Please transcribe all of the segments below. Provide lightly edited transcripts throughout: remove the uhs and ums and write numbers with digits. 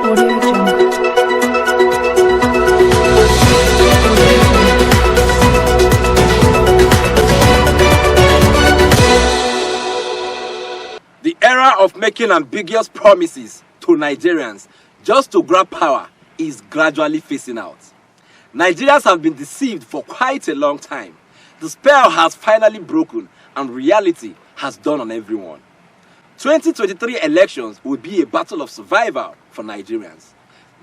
The era of making ambiguous promises to Nigerians just to grab power is gradually phasing out. Nigerians have been deceived for quite a long time. The spell has finally broken and reality has dawned on everyone. 2023 elections will be a battle of survival for Nigerians.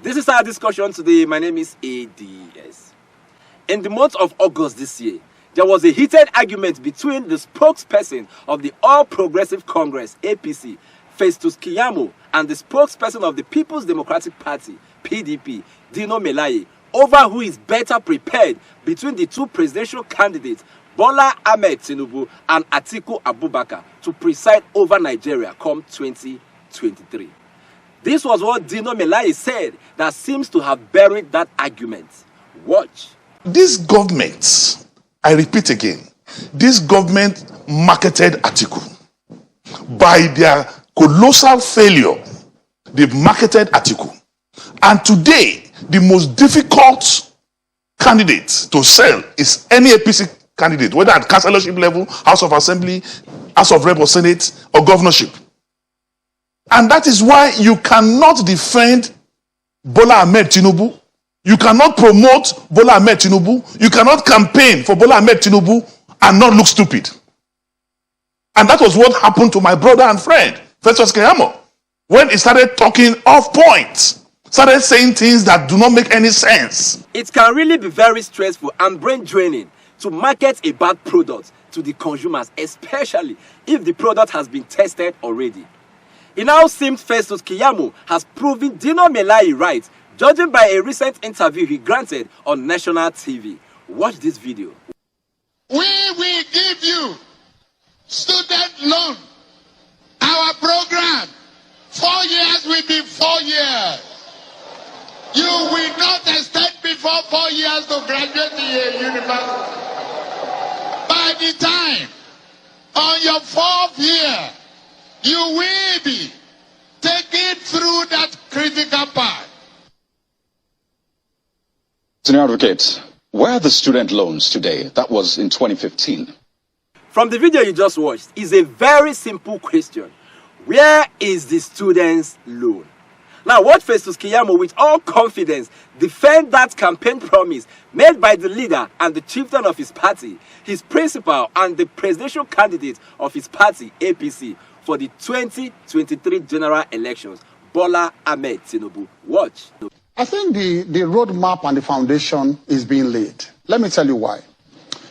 This is our discussion today. My name is ADS. In the month of August this year, there was a heated argument between the spokesperson of the All Progressive Congress, APC, Festus Keyamo, and the spokesperson of the People's Democratic Party, PDP, Dino Melaye, over who is better prepared between the two presidential candidates, Bola Ahmed Tinubu and Atiku Abubakar, to preside over Nigeria come 2023. This was what Dino Melaye said that seems to have buried that argument. Watch. This government, I repeat again, this government marketed Atiku. By their colossal failure, they've marketed Atiku. And today, the most difficult candidate to sell is any APC candidate, whether at councillorship level, House of Assembly, House of Rep or Senate, or governorship. And that is why you cannot defend Bola Ahmed Tinubu. You cannot promote Bola Ahmed Tinubu. You cannot campaign for Bola Ahmed Tinubu and not look stupid. And that was what happened to my brother and friend, Festus Keyamo, when he started talking off point, started saying things that do not make any sense. It can really be very stressful and brain draining to market a bad product to the consumers, especially if the product has been tested already. It now seems Festus Keyamo has proven Dino Melaye right, judging by a recent interview he granted on national TV. Watch this video. We will give you student loan. Our program, 4 years will be 4 years. You will not extend before 4 years to graduate the university. By the time, on your 4th year, you will be taken through that critical part. Senior Advocate, where are the student loans today? That was in 2015. From the video you just watched is a very simple question. Where is the student's loan? Now, watch Festus Keyamo with all confidence defend that campaign promise made by the leader and the chieftain of his party, his principal and the presidential candidate of his party, APC, for the 2023 general elections, Bola Ahmed Tinubu. Watch. I think the roadmap and the foundation is being laid. Let me tell you why.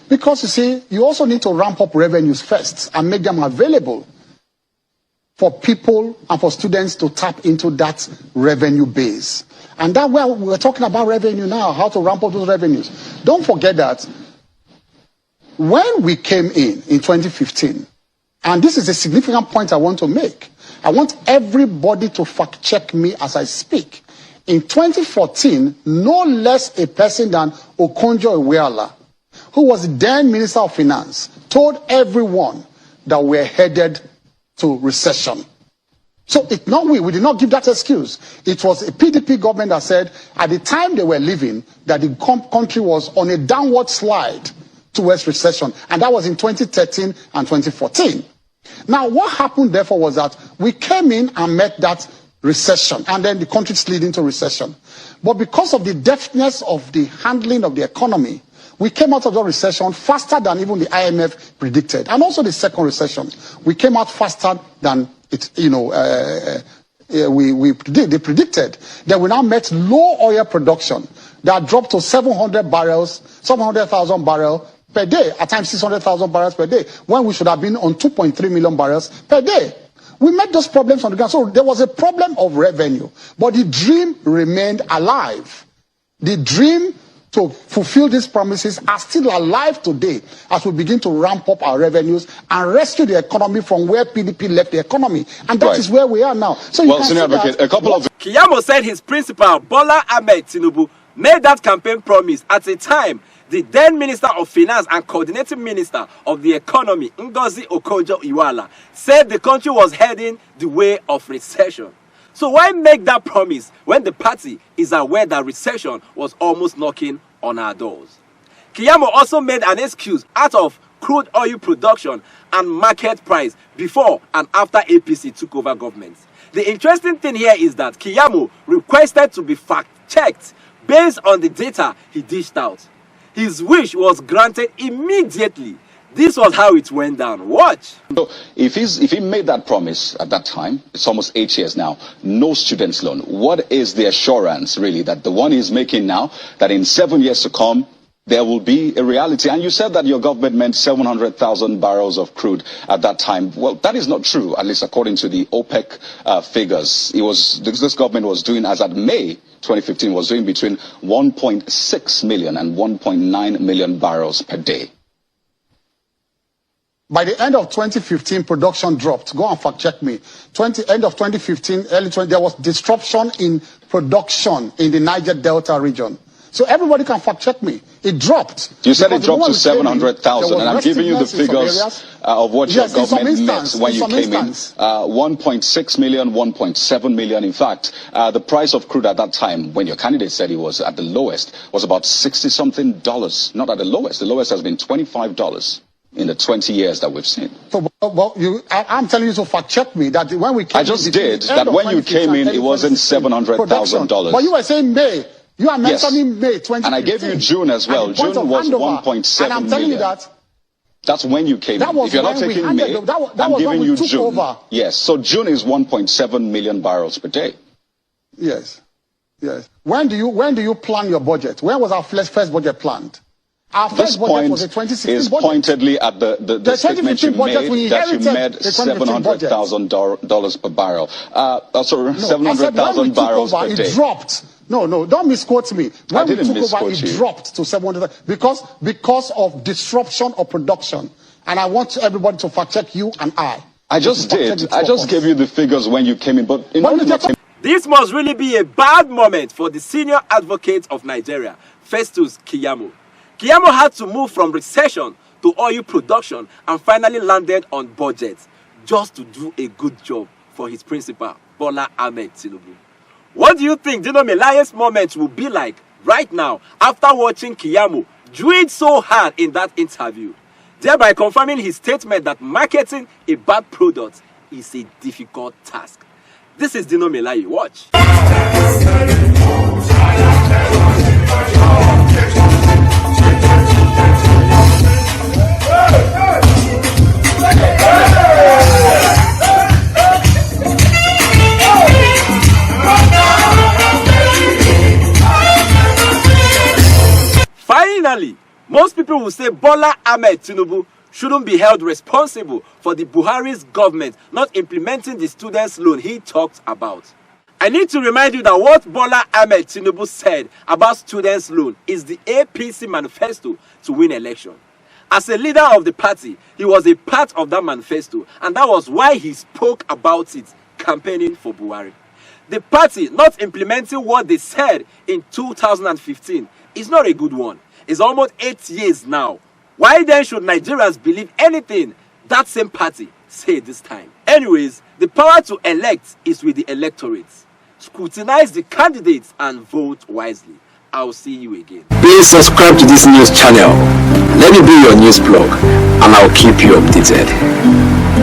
Because, you see, you also need to ramp up revenues first and make them available for people and for students to tap into that revenue base. And that's where we're talking about revenue now, how to ramp up those revenues. Don't forget that when we came in 2015, and this is a significant point I want to make, I want everybody to fact check me as I speak. In 2014, no less a person than Okonjo-Iweala, who was the then Minister of Finance, told everyone that we're headed to recession. So it's not we did not give that excuse. It was a PDP government that said at the time they were leaving that the country was on a downward slide towards recession. And that was in 2013 and 2014. Now what happened therefore was that we came in and met that recession, and then the country slid into recession. But because of the deftness of the handling of the economy, we came out of the recession faster than even the IMF predicted. And also the second recession, we came out faster than it, they predicted. Then we now met low oil production that dropped to 700,000 barrels per day, at times 600,000 barrels per day, when we should have been on 2.3 million barrels per day. We met those problems on the ground. So there was a problem of revenue, but the dream remained alive. The dream to fulfill these promises are still alive today as we begin to ramp up our revenues and rescue the economy from where PDP left the economy. And that is where we are now. So well, Senior Advocate, a couple of... Keyamo said his principal, Bola Ahmed Tinubu, made that campaign promise at a time the then Minister of Finance and Coordinating Minister of the Economy, Ngozi Okonjo-Iweala, said the country was heading the way of recession. So why make that promise when the party is aware that recession was almost knocking on our doors? Keyamo also made an excuse out of crude oil production and market price before and after APC took over government. The interesting thing here is that Keyamo requested to be fact-checked based on the data he dished out. His wish was granted immediately. This was how it went down. Watch. So if he made that promise at that time, it's almost 8 years now, no students loan. What is the assurance really that the one he's making now, that in 7 years to come, there will be a reality? And you said that your government meant 700,000 barrels of crude at that time. Well, that is not true, at least according to the OPEC figures. This government was doing, as at May 2015, was doing between 1.6 million and 1.9 million barrels per day. By the end of 2015, production dropped. Go and fact check me. End of 2015, early 20, there was disruption in production in the Niger Delta region. So everybody can fact check me. It dropped. You said it dropped to 700,000, and I'm giving you the figures of what your government meant when you came in. 1.6 million, 1.7 million. In fact, the price of crude at that time, when your candidate said he was at the lowest, was about $60-something. Not at the lowest. The lowest has been $25 in the 20 years that we've seen. So, I'm telling you to fact check me that when we came I just did that when you came in, it wasn't $700,000. But you were saying May. You are mentioning May 2015. And I gave you June as well. June was 1.7 million. And I'm telling you that. That's when you came in. If you're not taking May, I'm giving you June. Yes, so June is 1.7 million barrels per day. Yes, yes. When do you plan your budget? When was our first budget planned? Our first budget was a 2016 is budget. Pointedly at the statement you made that you made $700,000 per barrel. Sorry, 700,000 barrels per day. It dropped. No, don't misquote me. When we took over, it dropped to 700 because of disruption of production. And I want everybody to fact check you and I. I just did. I just gave you the figures when you came in, but this must really be a bad moment for the senior advocate of Nigeria, Festus Keyamo. Keyamo had to move from recession to oil production and finally landed on budget just to do a good job for his principal, Bola Ahmed Tinubu. What do you think Dino Melaye's moment will be like right now after watching Keyamo do it so hard in that interview, thereby confirming his statement that marketing a bad product is a difficult task? This is Dino Melaye. Watch. Finally, most people will say Bola Ahmed Tinubu shouldn't be held responsible for the Buhari's government not implementing the students' loan he talked about. I need to remind you that what Bola Ahmed Tinubu said about students' loan is the APC manifesto to win election. As a leader of the party, he was a part of that manifesto, and that was why he spoke about it, campaigning for Buhari. The party not implementing what they said in 2015 is not a good one. It's almost 8 years now. Why then should Nigerians believe anything that same party say this time? Anyways, the power to elect is with the electorate. Scrutinize the candidates and vote wisely. I'll see you again. Please subscribe to this news channel. Let me be your news blog, and I'll keep you updated.